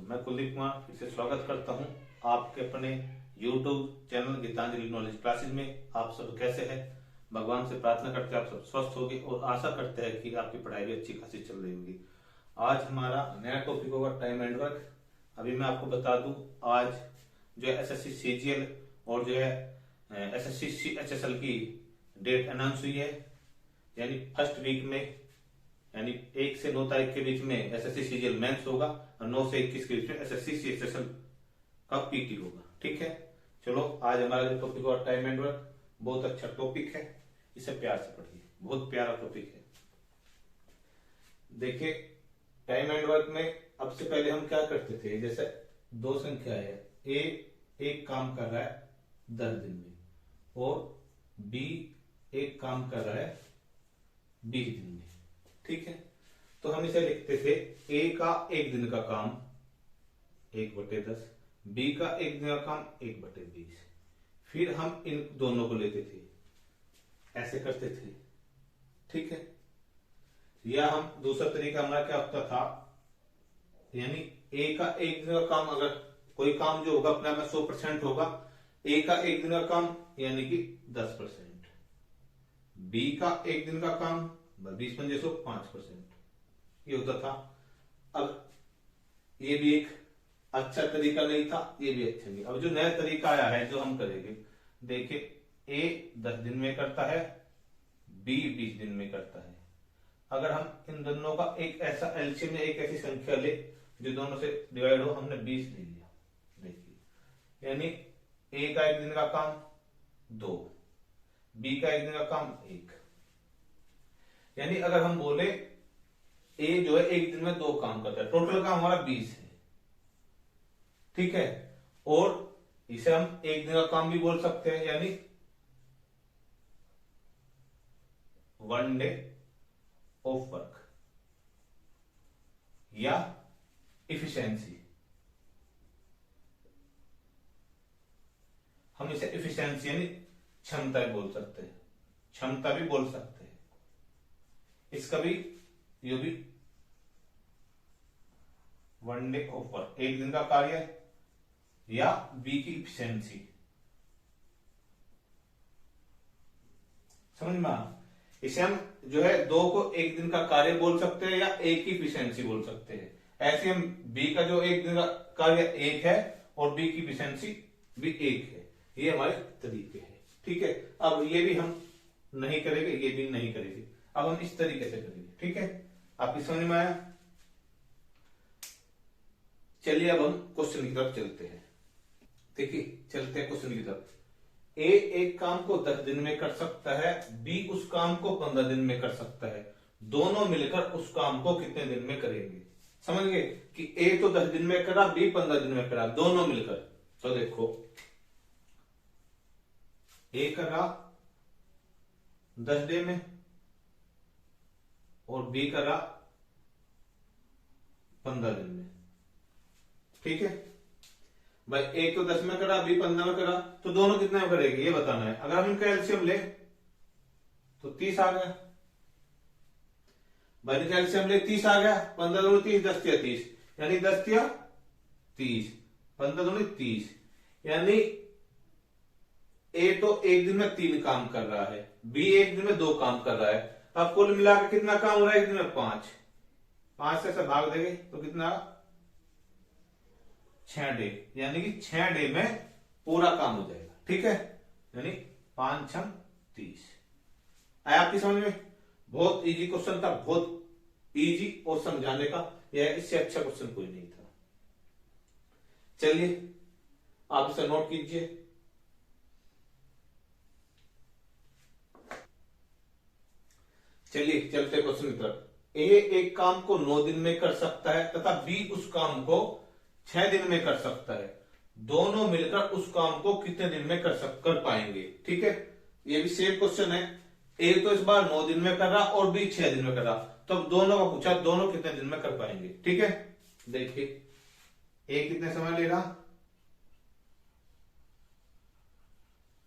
मैं कुलदीप कुमार फिर से स्वागत करता हूं आपके अपने YouTube channel Gitanjali knowledge classes में। आप सब कैसे हैं? भगवान से प्रार्थना करते हैं आप सब स्वस्थ होंगे और आशा करते हैं कि आपकी पढ़ाई भी अच्छी खासी चल रही होगी। आज हमारा नया टॉपिक होगा टाइम एंड वर्क। अभी मैं आपको बता दूं, आज जो है SSC CGL और जो है SSC CHSL की डेट अनाउंस हुई है, यानी फर्स्ट वीक में, यानी 1 से 9 तारीख के बीच में SSC CGL मेंस होगा और 9 से 21 के बीच में SSC CHSL का PT होगा। ठीक है, चलो आज हमारा जो टॉपिक है टाइम एंड वर्क, बहुत अच्छा टॉपिक है, इसे प्यार से पढ़िए, बहुत प्यारा टॉपिक है। देखिए, टाइम एंड वर्क में अब से पहले हम क्या करते थे, जैसे दो संख्या है, A एक काम कर रहा है 10 दिन में और B एक काम कर रहा है 20 दिन में। ठीक है, तो हम इसे लिखते थे A का एक दिन का काम 1/10, B का एक दिन का काम 1/20। फिर हम इन दोनों को लेते थे, ऐसे करते थे। ठीक है, या हम दूसरा तरीका हमारा क्या होता था, यानी A का एक दिन का काम, अगर कोई काम जो होगा अपने आप में 100% होगा, A का एक दिन का काम यानी कि 10%, B का एक दिन का काम 20/5%, ये होता था। अब ये भी एक अच्छा तरीका नहीं था, ये भी अच्छा नहीं। अब जो नया तरीका आया है जो हम करेंगे, देखिए A 10 दिन में करता है, B 20 दिन में करता है। अगर हम इन दोनों का एक ऐसा एलसीएम में एक ऐसी संख्या ले जो दोनों से डिवाइड हो, हमने 20 ले लिया। देखिए, यानी A का एक दिन का काम 2, B का एक दिन का काम 1। यानी अगर हम बोले A जो है एक दिन में 2 काम करता है, टोटल काम हमारा 20 है। ठीक है, और इसे हम एक दिन का काम भी बोल सकते हैं, यानी 1 डे ऑफ वर्क या इफिशिएंसी। हम इसे इफिशिएंसी यानी क्षमता भी बोल सकते हैं, क्षमता भी बोल सकते हैं। इसका भी ये भी 1 डे ऑफ वर्क, एक दिन का कार्य, या बी की इफिशिएंसी। समझ में आ? इसे हम जो है 2 को एक दिन का कार्य बोल सकते हैं या एक की इफिशिएंसी बोल सकते हैं। ऐसे हम बी का जो एक दिन का कार्य 1 है और बी की इफिशिएंसी भी 1 है। ये हमारे तरीके हैं। ठीक है, अब ये भी हम नहीं करेंगे, ये भी नहीं करेंगे, अब हम इस तरीके से करेंगे। ठीक है, आपकी समझ में आया? चलिए अब हम क्वेश्चन की तरफ चलते हैं। देखिए, चलते हैं क्वेश्चन की तरफ। A एक काम को 10 दिन में कर सकता है, B उस काम को 15 दिन में कर सकता है। दोनों मिलकर उस काम को कितने दिन में करेंगे? समझ गए कि A तो 10 दिन में करा, B 15 दिन में करा, दोनों मिलकर। तो देखो, A करा 10 डे में और B करा 15 दिन में। ठीक है भाई, एक तो 10 में करा, B 15 में करा, तो दोनों कितने में करेगी ये बताना है। अगर हम इनका एलसीएम ले तो 30 आ गया भाई, इनका एलसीएम ले 30 आ गया, 15 दूनी 30, 10 या 30, यानी 10 या 30, 15 दूनी 30, यानी A तो एक दिन में 3 काम कर रहा है, B एक दिन में 2 काम कर रहा है। अब कुल मिलाकर कितना काम हो रहा है एक दिन में? 5 से भाग देंगे तो कितना? 6 डे, यानी कि 6 डे में पूरा काम हो जाएगा। ठीक है, यानी 5 6 30। आया आपकी समझ में? बहुत इजी क्वेश्चन था, बहुत इजी और समझाने का यह, इससे अच्छा क्वेश्चन कोई नहीं था। चलिए आप इसे नोट कीजिए। चलिए चलते क्वेश्चन की तरफ। A एक काम को 9 दिन में कर सकता है तथा B उस काम को 6 दिन में कर सकता है। दोनों मिलकर उस काम को कितने दिन में कर पाएंगे? ठीक है, ये भी सेम क्वेश्चन है। A तो इस बार 9 दिन में कर रहा और B 6 दिन में कर रहा, तो अब दोनों का पूछा, दोनों कितने दिन में कर पाएंगे? ठीक है, देखिए A कितने समय ले रहा?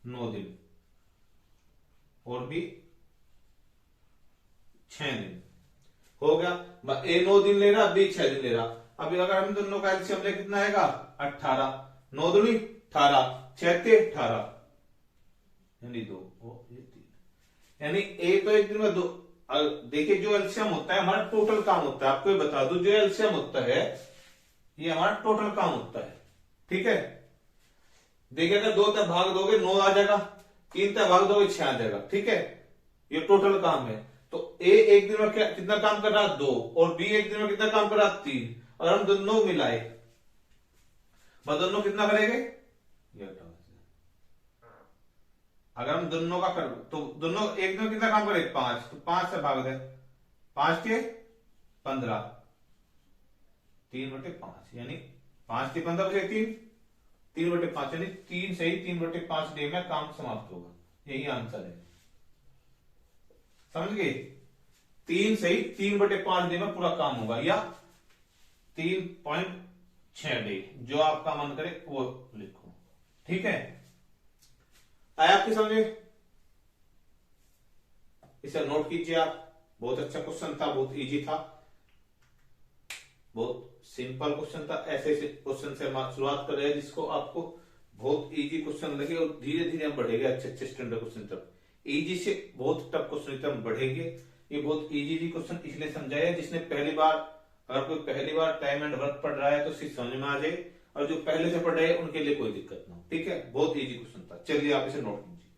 9 दिन और B 6 दिन। हो गया, A 9 दिन ले रहा, B 6 दिन ले रहा। अभी अगर हम दोनों का एलसीएम ले कितना आएगा 18, 9 दूनी 18, 6 ते 18 यानी 2 और ये 3, यानी ए तो एक दिन में 2। देखिए जो एलसीएम होता है हमारा टोटल काम होता है, आपको ये बता दूं जो एलसीएम होता है ये हमारा टोटल काम होता है, ठीक है। देखिए अगर 2 तक भाग दोगे 9 आ जाएगा, 3 तक भाग दोगे 6 आ जाएगा, ठीक है। ये टोटल काम है। तो ए एक दिन में कितना काम कर रहा है 2 और बी एक दिन में कितना काम कर रहा है 3। अगर हम दोनों मिलाए दोनों कितना करेंगे ये, अगर हम दोनों का कर तो दोनों एक दिन में कितना काम करेंगे 5, तो 5 से भाग दे 5 के 15, 3/5 यानी 5 के 15 बचे 3, 3/5 यानी 3 सही 3/5 डे में काम समाप्त होगा। यही आंसर है, समझ गए। 3 सही 3/5 डे में पूरा काम होगा या 3.6 डे, जो आपका मन करे वो लिखो, ठीक है। आया आपकी समझे, इसे नोट कीजिए आप। बहुत अच्छा क्वेश्चन था, बहुत इजी था, बहुत सिंपल क्वेश्चन था। ऐसे क्वेश्चन से हम शुरुआत कर रहे हैं जिसको आपको बहुत इजी क्वेश्चन लगे और धीरे धीरे हम बढ़ेंगे अच्छे स्टैंडर्ड क्वेश्चन तक। इजी से बहुत टफ क्वेश्चन तक हम बढ़ेंगे। ये बहुत इजी क्वेश्चन इसलिए समझाया जिसने पहली बार, अगर कोई पहली बार टाइम एंड वर्क पढ़ रहा है तो सीख समझ में आ जाए, और जो पहले से पढ़ रहे हैं उनके लिए कोई दिक्कत ना हो, ठीक है। बहुत इजी क्वेश्चन था। चलिए आप इसे नोट कीजिए।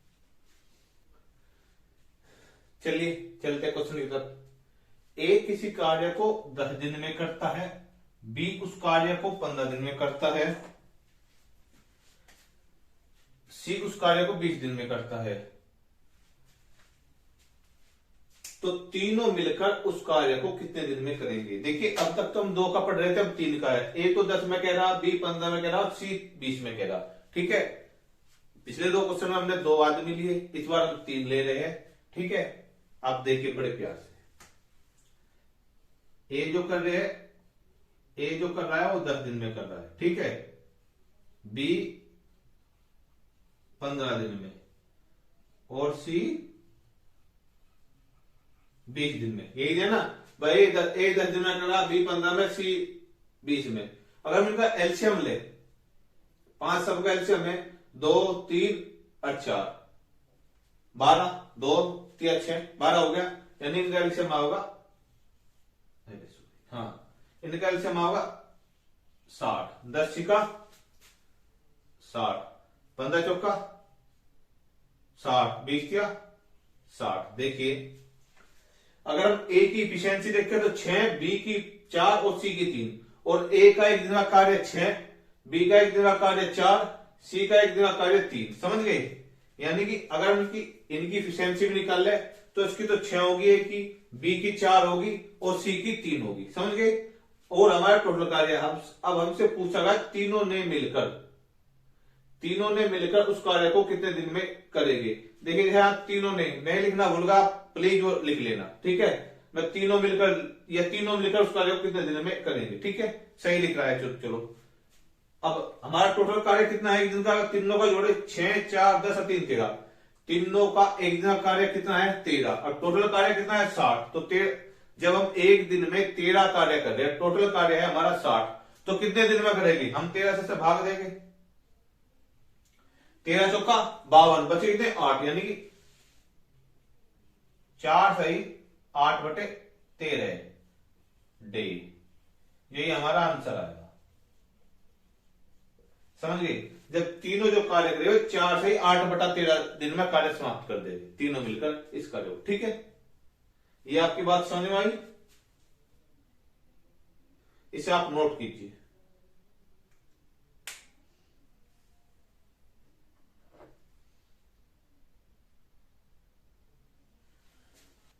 चलिए चलते क्वेश्चन की तरफ। ए किसी कार्य को 10 दिन में करता है, बी उस कार्य को 15 दिन में करता है, सी उस कार्य को 20 दिन में करता है। तो तीनों मिलकर उस कार्य को कितने दिन में करेंगे। देखिए अब तक तो हम 2 का पढ़ रहे थे, अब 3 का है। ए तो 10 में कह रहा, बी 15 में कह रहा, सी 20 में कह रहा, ठीक है। पिछले 2 क्वेश्चन में हमने 2 आदमी लिए, इस बार हम 3 ले रहे हैं, ठीक है। आप देखिए बड़े प्यार से, ए जो कर रहे हैं, ए जो कर रहा है वो 10 दिन में कर रहा है, ठीक है। बी 15 दिन में और सी 20 दिन में। यही है ना भाई, ए 10 दिन में कर रहा, बी 15 में, सी 20 में। अगर हम इनका एलसीएम ले, 5 सबका एलसीएम है 2 3 और 4, 12, 2 3 6 12 हो गया, यानी इनका एलसीएम होगा, हाँ इनका एलसीएम होगा 60। 10 छिका 60, 15 चौका 60, 20 किया 60। देखिए अगर हम ए की इफिशियंसी देखें तो 6, बी की 4 और सी की 3, और ए का एक दिन का कार्य 6, बी का एक दिन का कार्य 4, सी का एक दिन का कार्य 3, समझ गए। यानी कि अगर हम इनकी इफिशियंसी भी निकाल ले तो इसकी तो 6 होगी ए की, बी की 4 होगी और सी की 3 होगी, समझ गए। और हमारा टोटल कार्य अब हमसे पूछा गया तीनों ने मिलकर उस कार्य को कितने दिन में करेंगे। देखिए यहाँ तीनों ने, मैं लिखना भूल गया, प्लीज वो लिख लेना, ठीक है। मैं तीनों मिलकर उस कार्य को कितने दिन में करेंगे, ठीक है। सही लिख रहा है, चलो। अब हमारा टोटल कार्य कितना है एक दिन का, तीनों का जोड़े 6 4 10 और 3 13, तीनों का एक दिन का कार्य कितना है 13, और टोटल कार्य कितना है 60। तो जब हम एक दिन में 13 कार्य कर रहे हैं, टोटल कार्य है हमारा 60, तो कितने दिन में करेंगे। हम 13 से भाग देंगे, 13 चौका 52, बचे कितने 8, यानी कि 4 सही 8/13 डे। यही हमारा आंसर आएगा, समझ गए। जब तीनों जो कार्य करेंगे 4 से 8/13 दिन में कार्य समाप्त कर देंगे, तीनों मिलकर इस कार्य को, ठीक है। ये आपकी बात समझ में आई, इसे आप नोट कीजिए।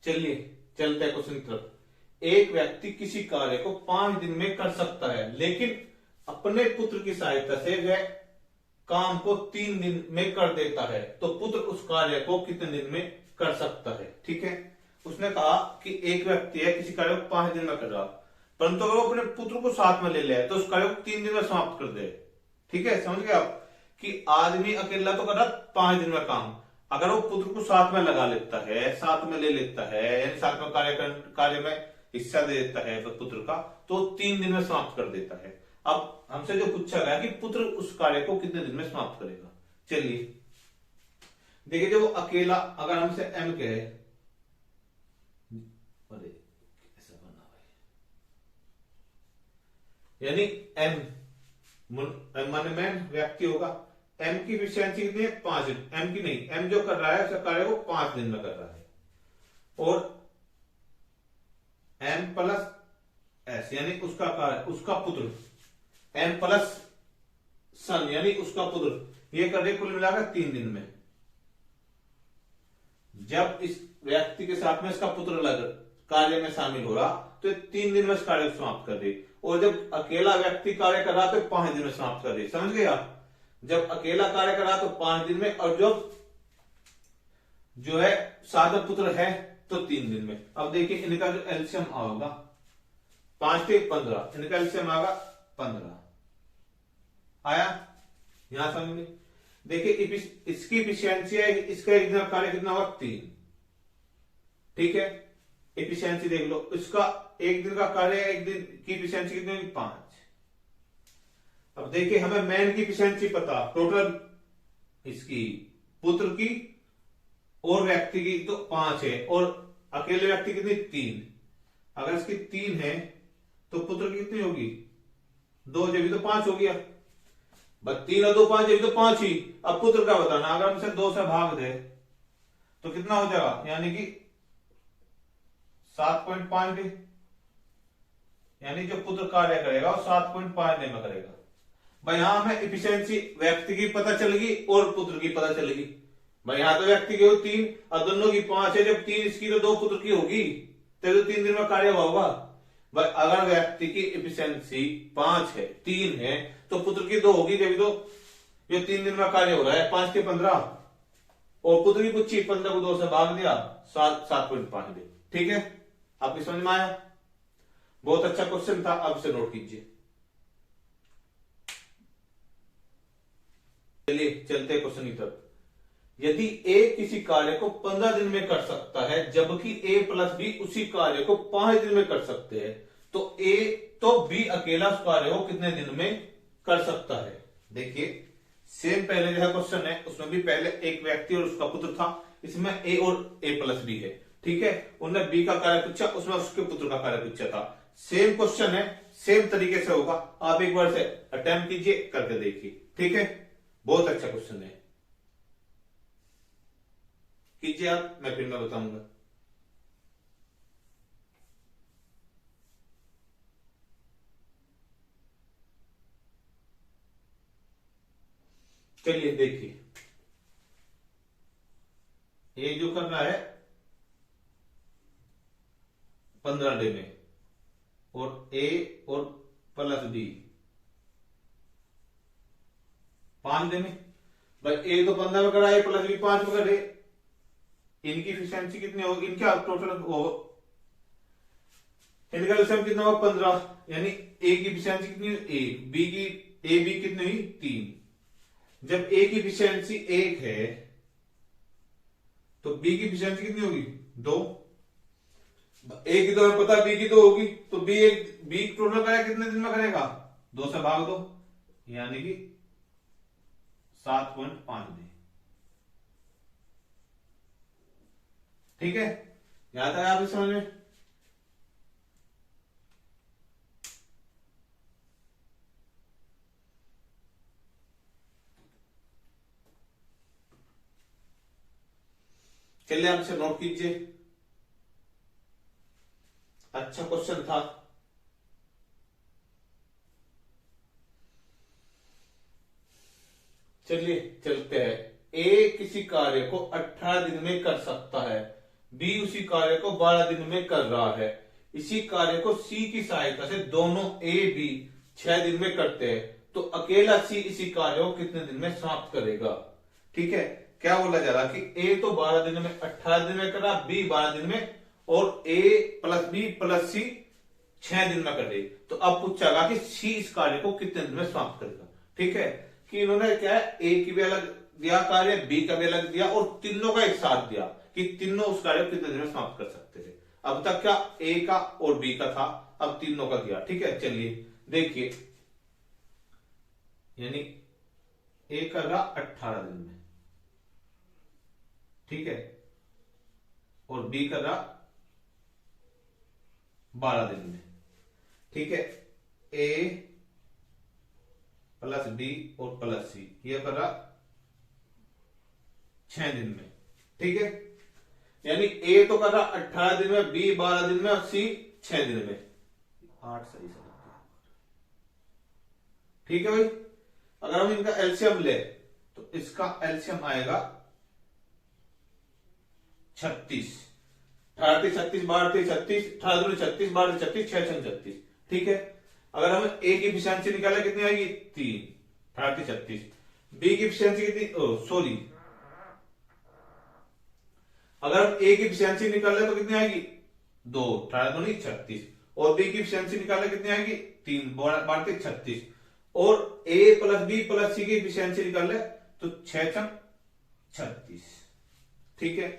चलिए चलते हैं क्वेश्चन की तरफ। एक व्यक्ति किसी कार्य को 5 दिन में कर सकता है, लेकिन अपने पुत्र की सहायता से वह काम को 3 दिन में कर देता है। तो पुत्र उस कार्य को कितने दिन में कर सकता है, ठीक है। उसने कहा कि एक व्यक्ति है किसी कार्य को 5 दिन में कर रहा, परंतु अगर वो अपने पुत्र को साथ में ले ले तो उस कार्य को 3 दिन में समाप्त कर दे, ठीक है। समझ गए आप कि आदमी अकेला तो कर रहा 5 दिन में काम, अगर वो पुत्र को साथ में लगा लेता है, साथ में ले लेता है, यानी साथ में कार्य में हिस्सा दे देता है पुत्र का, तो 3 दिन में समाप्त कर देता है। अब हमसे जो पूछा गया कि पुत्र उस कार्य को कितने दिन में समाप्त करेगा। चलिए देखिए, जब वो अकेला, अगर हमसे m कहे, अरे ऐसा बनना भाई, यानी m मनमैन व्यक्ति होगा, m की एफिशिएंसी कितनी है 5 दिन, m की नहीं, m जो कर रहा है उसका कार्य वो 5 दिन में कर रहा है, और m प्लस s यानी उसका कार्य, उसका पुत्र, m प्लस सन यानी उसका पुत्र, ये कर रहे कुल मिलाकर 3 दिन में। जब इस व्यक्ति के साथ में इसका पुत्र लग कार्य में शामिल हो रहा तो 3 दिन में इस कार्य को समाप्त कर दे, और जब अकेला व्यक्ति कार्य कर रहा तो 5 दिन में समाप्त कर दे। समझ गए आप? जब अकेला कार्य कर रहा तो 5 दिन में, और जब जो है साधक पुत्र है तो 3 दिन में। अब देखिए इनका जो एलसीएम आएगा 5 से 15, इनका एलसीएम आएगा 15 आया, यहां समझिए। देखिए इसकी एफिशिएंसी है, इसका एक दिन का कार्य कितना होगा 3, ठीक है, एफिशिएंसी देख लो, इसका एक दिन का कार्य है, एक दिन की एफिशिएंसी कितनी होगी 5। अब देखिए हमें मैन की एफिशिएंसी पता, टोटल इसकी पुत्र की और व्यक्ति की तो 5 है, और अकेले व्यक्ति कितनी 3, अगर इसकी 3 है तो पुत्र की कितनी होगी 2, जब भी तो 5 हो गया, बस 3 और 2 5, जब भी तो 5 ही। अब पुत्र का बताना, अगर हम इसे 2 से भाग दे तो कितना हो जाएगा, यानी कि 7.5 डे, यानी जो पुत्र कार्य करेगा वो 7.5 डे में करेगा। भाई यहां हमें एफिशिएंसी व्यक्ति की पता चलेगी और पुत्र की पता चलेगी। भाई यहां तो व्यक्ति की 3 और दोनों की 5 है, जब 3 इसकी तो 2 पुत्र की होगी, तो 3 दिन में कार्य होगा। भाई अगर व्यक्ति की एफिशिएंसी 5 है, 3 है, तो पुत्र की 2 होगी, जब तो ये 3 दिन में कार्य हो रहा है, 5 के 15, और पुत्र की पूछी 15 को 2 से भाग दिया, 7.5 दे। ठीक है, आपकी समझ में आया? बहुत अच्छा क्वेश्चन था, अब से नोट कीजिए। चलिए चलते क्वेश्चन की तरफ। यदि ए किसी कार्य को 15 दिन में कर सकता है, जबकि ए प्लस बी उसी कार्य को 5 दिन में कर सकते हैं, तो बी अकेला उस कार्य को कितने दिन में कर सकता है। देखिए सेम पहले जैसा क्वेश्चन है, उसमें भी पहले एक व्यक्ति और उसका पुत्र था, इसमें ए और ए प्लस बी है, ठीक है। उन्होंने बी का कार्य पूछा, उसमें उसके पुत्र का कार्य पूछा था। सेम क्वेश्चन है, सेम तरीके से होगा, आप एक बार से अटेम्प्ट कीजिए, करके देखिए, ठीक है। बहुत अच्छा क्वेश्चन है, कीजिए आप, मैं फिर मैं बताऊंगा। चलिए देखिए, ये जो करना है 15 डे में, और ए और प्लस बी 5 डे में। भाई ए तो 15 में करा, ए प्लस बी 5 में करे, इनकी एफिशिएंसी कितनी होगी, इनका टोटल इनका एलसीएम कितना होगा 15, यानी ए की एफिशिएंसी कितनी हुई 1, बी की ए बी कितनी हुई 3। जब ए की एफिशिएंसी 1 है तो बी की एफिशिएंसी कितनी होगी 2। ए की तो हमें पता, बी की तो होगी, तो बी टोटल करेगा कितने दिन में करेगा, 2 से भाग दो, यानी कि 7.5 दिन। ठीक है, याद आया आपकी समझ में? चलिए आपसे नोट कीजिए, अच्छा क्वेश्चन था। चलिए चलते हैं। ए किसी कार्य को 18 दिन में कर सकता है, बी उसी कार्य को 12 दिन में कर रहा है। इसी कार्य को सी की सहायता से दोनों ए बी 6 दिन में करते हैं, तो अकेला सी इसी कार्य को कितने दिन में समाप्त करेगा। ठीक है, क्या बोला जा रहा कि ए तो 12 दिन में 18 दिन में करा, बी 12 दिन में, और ए प्लस बी प्लस सी 6 दिन में करे। तो अब पूछा कि सी इस कार्य को कितने दिन में समाप्त करेगा। ठीक है, कि इन्होंने क्या है, ए की भी अलग दिया कार्य, बी का भी अलग दिया, और तीनों का एक साथ दिया कि तीनों उस कार्य को कितने दिन में समाप्त कर सकते थे। अब तक क्या ए का और बी का था, अब तीनों का दिया। ठीक है, चलिए देखिए, यानी ए कर रहा 18 दिन में, ठीक है, और बी कर रहा 12 दिन में। ठीक है, ए प्लस बी और प्लस सी ये कर रहा 6 दिन में। ठीक है, यानी ए तो कर रहा 18 दिन में, बी 12 दिन में और सी 6 दिन में। 8 सही से। ठीक है भाई, अगर हम इनका एलसीएम ले तो इसका एलसीएम आएगा 36, 38 36 12 36, 18 36 12 36 6 36। ठीक है, अगर हम ए की एफिशिएंसी निकाले कितनी आएगी 3, 38 36। बी की एफिशिएंसी कितनी, सॉरी, अगर हम ए की एफिशिएंसी निकाले तो कितनी आएगी 2, 18 दूनी 36, और बी की एफिशिएंसी निकाले कितनी आएगी 3 12 36, और ए प्लस बी प्लस सी की एफिशिएंसी निकाले तो 6 36। ठीक है,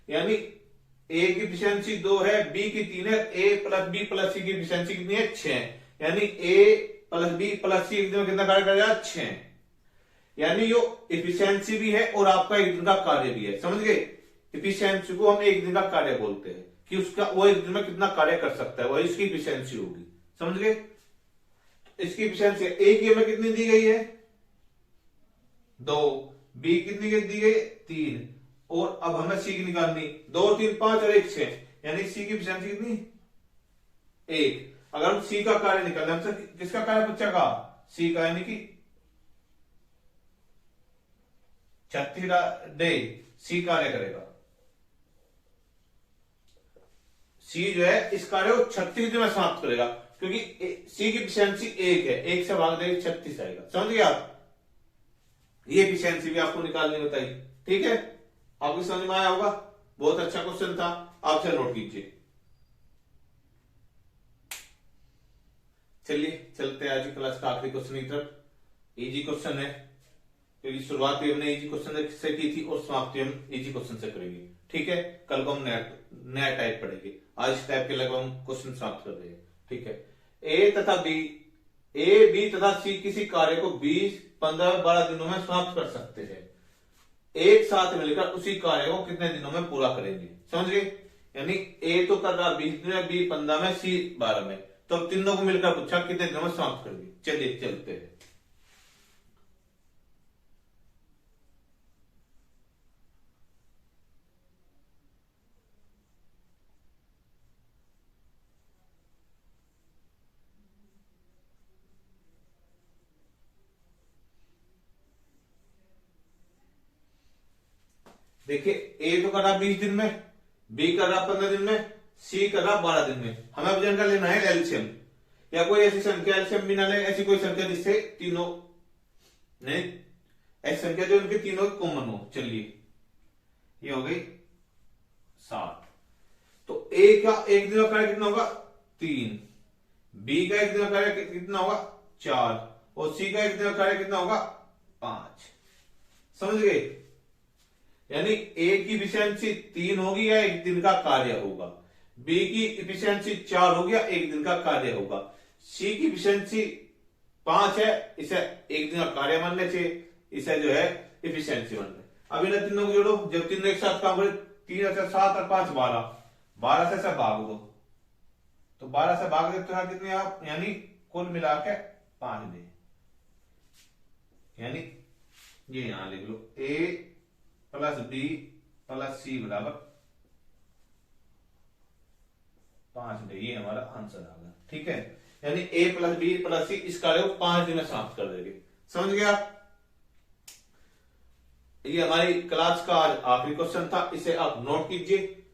यानी ए की एफिशिएंसी 2 है, बी की 3 है, ए प्लस बी प्लस सी की एफिशिएंसी कितनी है 6, यानी ए प्लस बी प्लस सी एक दिन में कितना कार्य करेगा 6। यानी यो एफिशिएंसी भी है और आपका एक दिन का कार्य भी है, समझ गए। एफिशिएंसी को हम एक दिन का कार्य बोलते हैं कि उसका वो एक दिन में कितना कार्य कर सकता है, वही इसकी एफिशिएंसी होगी, समझ गए। इसकी एफिशिएंसी ए की हमें कितनी दी गई है 2, बी कितनी दी गई 3, और अब हमें सी की निकालनी 2 3 5 और 1 6, यानी सी की एफिशिएंसी कितनी 1। अगर हम सी का कार्य निकालें, हमसे किसका कार्य पूछा का सी का, यानी कि 36 डे सी कार्य करेगा। सी जो है इस कार्य को 36 दिन में समाप्त करेगा, क्योंकि सी की एफिशिएंसी 1 है, 1 से भाग देंगे 36 आएगा, समझ गए आप। ये एफिशिएंसी भी आपको निकालनी बताई। ठीक है, आपको समझ में आया होगा, बहुत अच्छा क्वेश्चन था, आपसे नोट कीजिए। चलिए चलते हैं आज की क्लास का आखिरी क्वेश्चन की तरफ। इजी क्वेश्चन है, क्योंकि शुरुआत भी हमने इजी क्वेश्चन से की थी और समाप्ति हम इजी क्वेश्चन से करेंगे। ठीक है, कल को हम नया टाइप पढ़ेंगे, आज इस टाइप के लगभग हम क्वेश्चन समाप्त कर देंगे। ठीक है, ए तथा बी, ए बी तथा सी किसी कार्य को 20 15 12 दिनों में समाप्त कर सकते हैं। एक साथ मिलकर उसी कार्य को कितने दिनों में पूरा करेंगे, समझ गए। यानी ए तो कर रहा 20 दिन में, बी 15 में, सी 12 में, तो अब तीनों को मिलकर पूछा कितने दिनों में समाप्त करेंगे। चलिए चलते हैं। देखिए, ए तो कर रहा 20 दिन में, बी कर रहा 15 दिन में, सी कर रहा 12 दिन में। हमें अब जानकर लेना है एलसीएम, या कोई ऐसी संख्या एलसीएम भी ना ले, ऐसी कोई संख्या जिससे तीनों नहीं, ऐसी संख्या जो उनके तीनों कॉमन हो। चलिए, ये हो गई 60। तो ए का एक दिन का कार्य कितना होगा 3, बी का एक दिन का कार्य कितना होगा 4, और सी का एक दिन का कार्य कितना होगा 5। समझ गए। यानी ए की एफिशिएंसी 3 होगी या एक दिन का कार्य होगा, बी की एफिशिएंसी 4 होगी या एक दिन का कार्य होगा, सी की एफिशिएंसी 5 है, इसे एक दिन का कार्य मानने से, इसे जो है एफिशिएंसी मानने। अब इन तीनों को जोड़ो, जब तीनों एक साथ काम करें, 3 से 7 और 5 12, 12 से भाग दो, तो 12 से भाग देते हैं कितने आप, यानी कुल मिला के 5 दे, यानी ये यहां लिख लो ए प्लस बी प्लस सी बराबर 5 डे, ये हमारा आंसर आ गया। ठीक है, यानी ए प्लस बी प्लस सी इस कार्य को 5 दिन में समाप्त कर देंगे। समझ गए आप। ये हमारी क्लास का आज आखिरी क्वेश्चन था, इसे आप नोट कीजिए।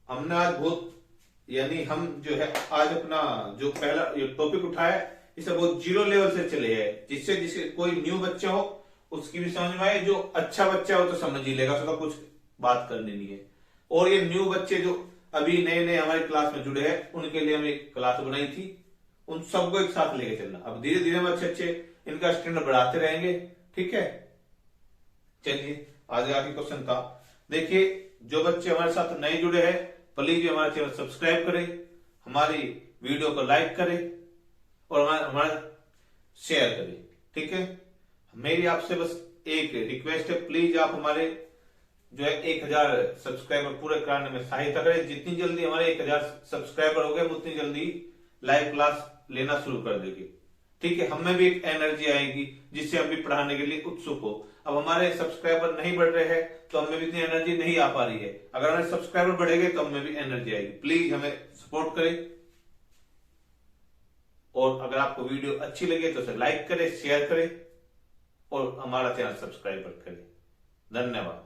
हमने आज बहुत, यानी हम जो है आज अपना जो पहला टॉपिक उठाया इसे बहुत जीरो लेवल से चले है, जिससे जिससे कोई न्यू बच्चा हो उसकी भी समझ में आए, जो अच्छा बच्चा हो तो समझ ही लेगा, उसका कुछ बात करनी नहीं है। और ये न्यू बच्चे जो अभी नए नए हमारी क्लास में जुड़े हैं, उनके लिए हमने एक क्लास बनाई थी, उन सबको एक साथ लेके चलना। अब धीरे धीरे हम अच्छे अच्छे इनका स्टैंडर्ड बढ़ाते रहेंगे। ठीक है, चलिए आज आखिरी क्वेश्चन था। देखिए, जो बच्चे हमारे साथ नए जुड़े हैं प्लीज हमारा चैनल सब्सक्राइब करें, हमारी वीडियो को लाइक करें और हमारा शेयर करें। ठीक है, मेरी आपसे बस एक रिक्वेस्ट है, प्लीज आप हमारे जो है 1000 सब्सक्राइबर पूरे कराने में सहायता करें। जितनी जल्दी हमारे 1000 सब्सक्राइबर हो गए, उतनी जल्दी लाइव क्लास लेना शुरू कर देंगे। ठीक है, हमें भी एक एनर्जी आएगी जिससे हम भी पढ़ाने के लिए उत्सुक हो। अब हमारे सब्सक्राइबर नहीं बढ़ रहे हैं तो हमें भी इतनी एनर्जी नहीं आ पा रही है। अगर हमारे सब्सक्राइबर बढ़ेंगे तो हमें भी एनर्जी आएगी। प्लीज हमें सपोर्ट करें और अगर आपको वीडियो अच्छी लगे तो उसे लाइक करें, शेयर करें और हमारा चैनल सब्सक्राइब करें। धन्यवाद।